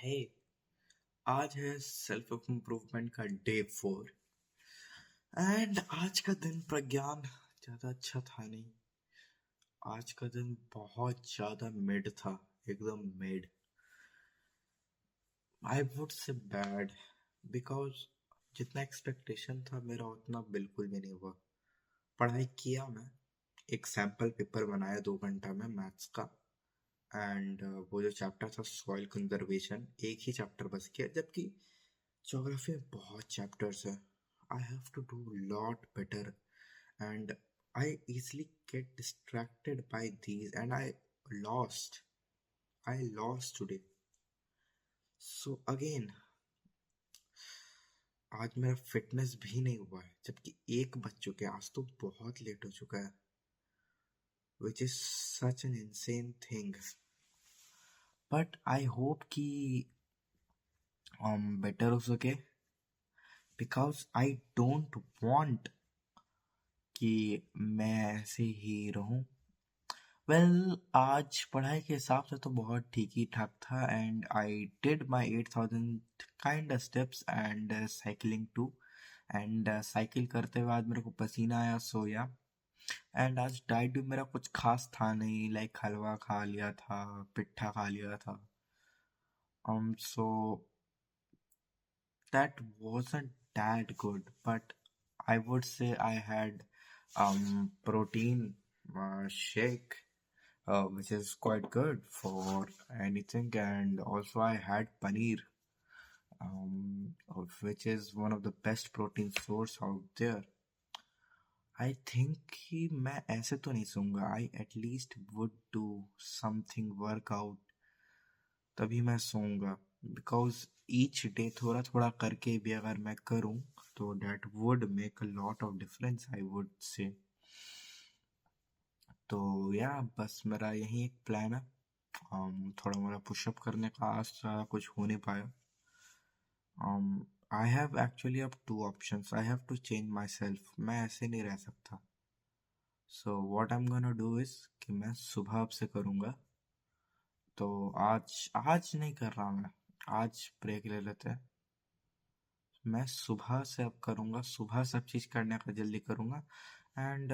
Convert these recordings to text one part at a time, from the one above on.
हे आज है self improvement का डे 4। एंड आज का दिन प्रज्ञान ज्यादा अच्छा था नहीं। आज का दिन बहुत ज्यादा मिड था, एकदम मिड। आई वुड से बैड, बिकॉज जितना एक्सपेक्टेशन था मेरा उतना बिल्कुल भी नहीं हुआ। पढ़ाई किया मैं, एक सैम्पल पेपर बनाया 2 घंटा में मैथ्स का। एंड वो जो चैप्टर था सॉइल कंजर्वेशन, एक ही चैप्टर बस किया, जबकि ज्योग्राफी में बहुत चैप्टर्स है। I have to do lot better and I easily get distracted by these and lost I lost today. So again, आज मेरा फिटनेस भी नहीं हुआ है, जबकि 1 बज चुके हैं। आज तो बहुत लेट हो चुका है, which is such an insane thing. But I hope कि better हो सके, because I don't want कि मैं ऐसे ही रहूं। वेल आज पढ़ाई के हिसाब से तो बहुत ठीक ही ठाक था, and I did my 8,000 kind steps and cycling too. And cycle करते हुए आज मेरे को पसीना आया, सोया। एंड आज डाइट भी मेरा कुछ खास था नहीं, लाइक हलवा खा लिया था, पिट्ठा खा लिया था। सो that wasn't that good, but I would say I had protein shake, which is quite good for anything, and also I had paneer, which is one of the best protein source out there. I think कि मैं ऐसे तो नहीं सोऊंगा, I at least would do something workout, तभी मैं सोऊंगा। Because each day थोड़ा थोड़ा करके भी अगर मैं करूं तो that would make a lot of difference, I would say. तो या बस मेरा यही एक प्लान है। थोड़ा मोड़ा पुशअप करने का, आज कुछ हो नहीं पाया। आई हैव एक्चुअली अब 2 options, I have to change myself. मैं ऐसे नहीं रह सकता। So what I am gonna do is कि मैं सुबह अब से करूँगा। तो आज आज नहीं कर रहा मैं, आज ब्रेक ले लेते हैं। मैं सुबह से अब करूँगा, सुबह सब चीज़ करने का जल्दी करूँगा। And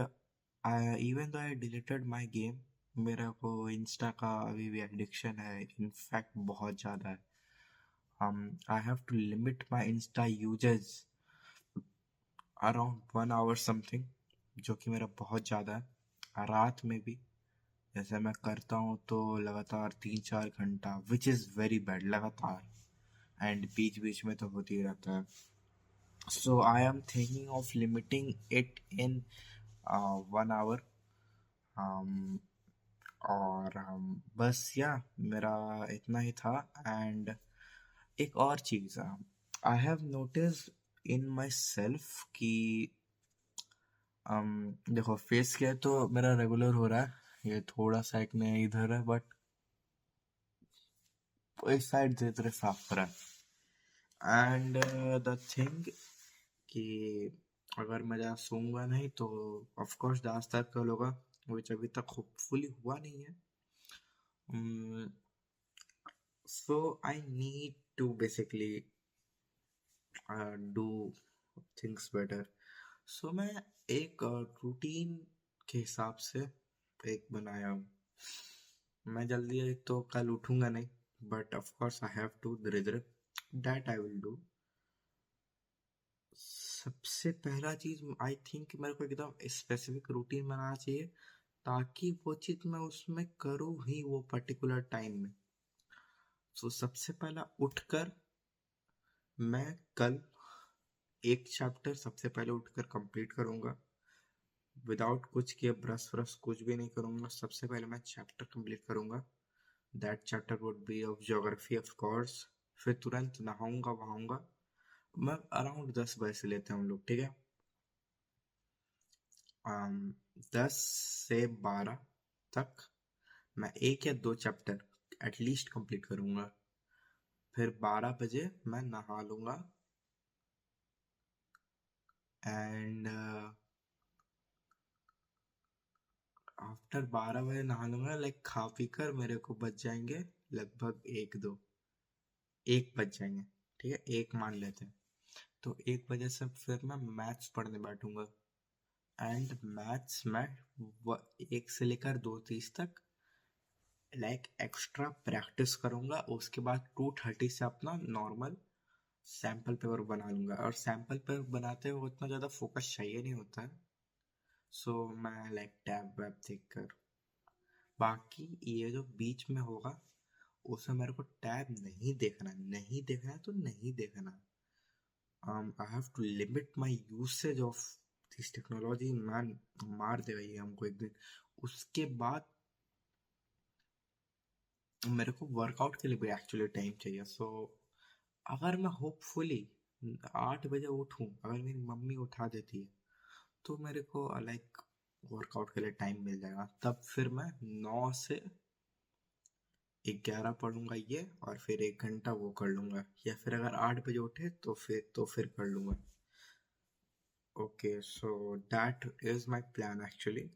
even though I deleted my game, मेरा को इंस्टा का अभी भी एडिक्शन है, इनफैक्ट बहुत ज़्यादा है। I have to limit my insta usage around 1 hour something, जो कि मेरा बहुत ज़्यादा है। रात में भी जैसे मैं करता हूँ तो लगातार 3-4 घंटा, विच इज़ वेरी बैड, लगातार। एंड बीच बीच में तो होती ही रहता है। So I am thinking of limiting it in 1 hour. um, और बस या मेरा इतना ही था। एंड एक और चीज़, I have notice in myself कि देखो फेस केयर तो मेरा रेगुलर हो रहा है, ये थोड़ा सा एक में इधर है, बट इस साइड धीरे धीरे साफ करा है। एंड द थिंग कि अगर मैं ज़्यादा सोऊंगा नहीं तो ऑफ कोर्स डांस तक कल होगा, which अभी तक होपफुली हुआ नहीं है। So I need to basically do things better. So मैं एक रूटीन के हिसाब से एक बनाया हूँ। मैं जल्दी तो कल उठूंगा नहीं, but of course I have to धीरे धीरे, दैट आई विल डू। सबसे पहला चीज आई थिंक मेरे को एकदम स्पेसिफिक रूटीन बनाना चाहिए, ताकि वो चीज मैं उसमें करूँ ही वो पर्टिकुलर टाइम में। सो सबसे पहला उठकर मैं कल एक चैप्टर सबसे पहले उठकर कंप्लीट करूंगा, विदाउट कुछ किए, ब्रश व्रश कुछ भी नहीं करूंगा। सबसे पहले मैं चैप्टर कंप्लीट करूंगा। That chapter would be of geography of course. फिर तुरंत नहाऊंगा वहाऊंगा। मैं अराउंड 10 बजे से लेते हैं हम लोग, ठीक है। 10 से 12 तक मैं 1 या 2 चैप्टर एटलीस्ट कंप्लीट करूंगा। फिर 12 बजे मैं नहा लूंगा। एंड आफ्टर 12 बजे नहा लूंगा, लाइक खा पी कर मेरे को बच जाएंगे लगभग 1-2। 1 बज जाएंगे, ठीक है, 1 मान लेते हैं। तो 1 बजे से फिर मैं मैथ्स पढ़ने बैठूंगा। एंड मैथ्स में 1 से लेकर 2:30 तक लाइक एक्स्ट्रा प्रैक्टिस करूंगा। उसके बाद 2:30 से अपना नॉर्मल सैम्पल पेपर बना लूंगा। और सैम्पल पेपर बनाते हुए उतना ज़्यादा फोकस चाहिए नहीं होता है, सो मैं लाइक टैब वैब देख कर, बाकी ये जो बीच में होगा उसमें मेरे को टैब नहीं देखना, नहीं देखना है तो नहीं देखना। I have to limit my usage of this technology man. मार देगा ये हमको एक दिन। उसके बाद मेरे को वर्कआउट के लिए भी एक्चुअली टाइम चाहिए। सो अगर मैं होपफुली 8 बजे उठूं, अगर मेरी मम्मी उठा देती है, तो मेरे को लाइक वर्कआउट के लिए टाइम मिल जाएगा। तब फिर मैं 9 से 11 पढ़ूंगा ये, और फिर 1 घंटा वो कर लूंगा। या फिर अगर 8 बजे उठे तो फिर कर लूंगा। Okay, so that is my plan actually,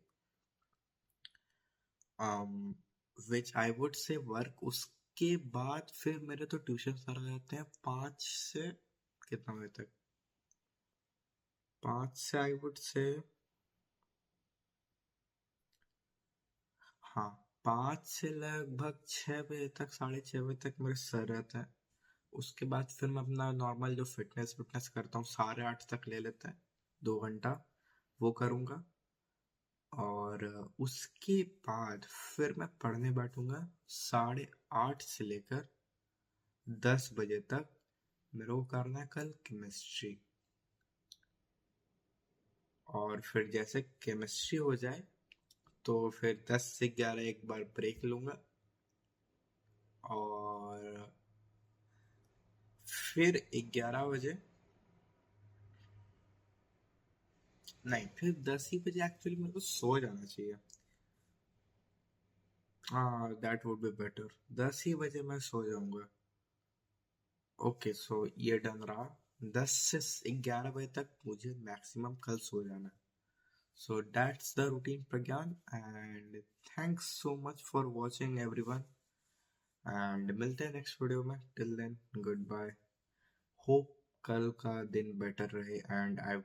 which I would से वर्क। उसके बाद फिर मेरे तो ट्यूशन स्टार्ट हो जाते हैं 5 से कितना बजे तक, 5 से आई वुड से, हाँ, 5 से लगभग 6 बजे तक, 6:30 बजे तक मेरे सर रहता है। उसके बाद फिर मैं अपना नॉर्मल जो फिटनेस फिटनेस करता हूँ 8:30 तक ले लेता है, 2 घंटा वो करूँगा। और उसके बाद फिर मैं पढ़ने बैठूंगा 8:30 से लेकर 10 बजे तक। मेरे को करना है कल केमिस्ट्री। और फिर जैसे केमिस्ट्री हो जाए तो फिर 10 से 11 एक बार ब्रेक लूंगा। और फिर 11 बजे, नहीं, फिर 10 ही बजे एक्चुअली मेरे को सो जाना चाहिए। हाँ, दैट वुड बी बेटर। 10 ही बजे मैं सो जाऊंगा। ओके, सो ये डन रहा। 10 से 11 बजे तक मुझे मैक्सिमम कल सो जाना है। So that's the routine, Pragyan. And thanks so much for watching everyone. And मिलते हैं नेक्स्ट वीडियो में। Till then, good bye. Hope कल का दिन बेटर रहे and I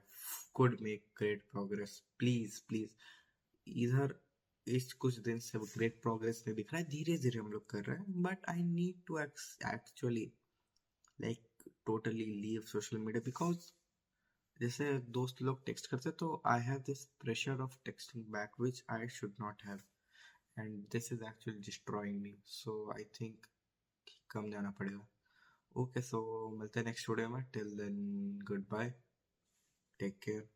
could make great progress. Please please, इधर इस कुछ दिन से ग्रेट प्रोग्रेस नहीं दिख रहा है, धीरे धीरे हम लोग कर रहे हैं। But I need to actually like totally leave social media, because जैसे दोस्त लोग टेक्स्ट करते तो I have this pressure of texting back which I should not have, and this is actually destroying me. So I think कम जाना पड़ेगा। Okay, so मिलते हैं नेक्स्ट वीडियो में। Till then, good bye, take care.